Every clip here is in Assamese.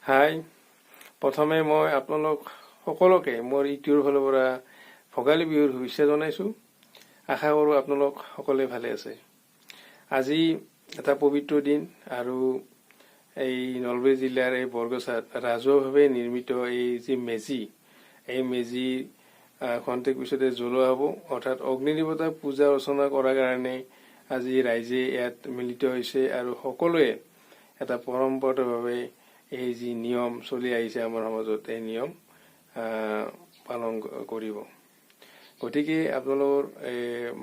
হাই, প্ৰথমে মই আপোনালোক সকলোকে মোৰ ইউটিউবৰ ফালৰ পৰা ভোগালী বিহুৰ শুভেচ্ছা জনাইছোঁ। আশা কৰোঁ আপোনালোক সকলোৱে ভালে আছে। আজি এটা পবিত্ৰ দিন আৰু এই নলবাৰী জিলাৰ এই বৰগছাত ৰাজহুৱাভাৱে নিৰ্মিত এই যি মেজি, এই মেজি খন্তেক পিছতে জ্বলোৱা হ'ব। অৰ্থাৎ অগ্নি দেৱতাক পূজা অৰ্চনা কৰাৰ কাৰণে আজি ৰাইজে ইয়াত মিলিত হৈছে আৰু সকলোৱে এটা পৰম্পৰাগতভাৱে এই যি নিয়ম চলি আহিছে আমাৰ সমাজত, এই নিয়ম পালন কৰিব। গতিকে আপোনালোকৰ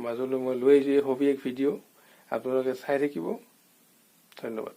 মাজলৈ মই লৈ আহিছোঁ এই হবি এক ভিডিঅ', আপোনালোকে চাই থাকিব। ধন্যবাদ।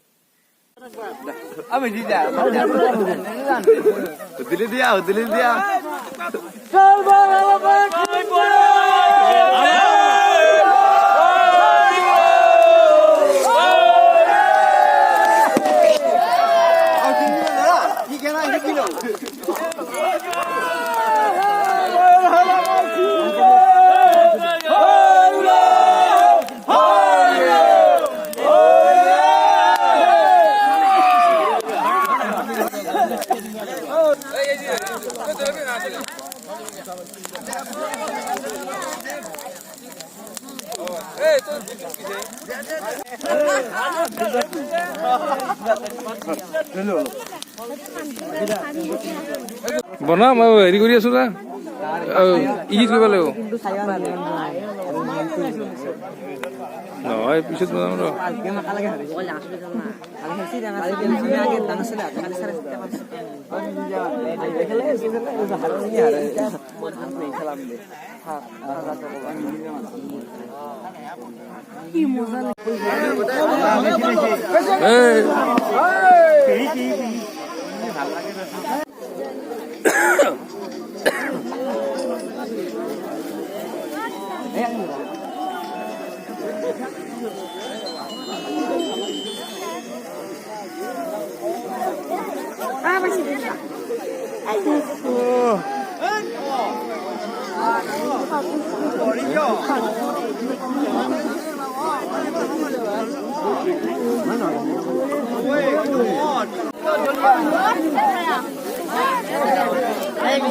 বনা মই হেৰি কৰি আছো না, ইডিট কৰিব লাগিব নহয়, পিছত বনাম ৰ।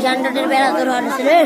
জান্ডাটেৰ বেড়া তোৰ হচ্ছে ৰে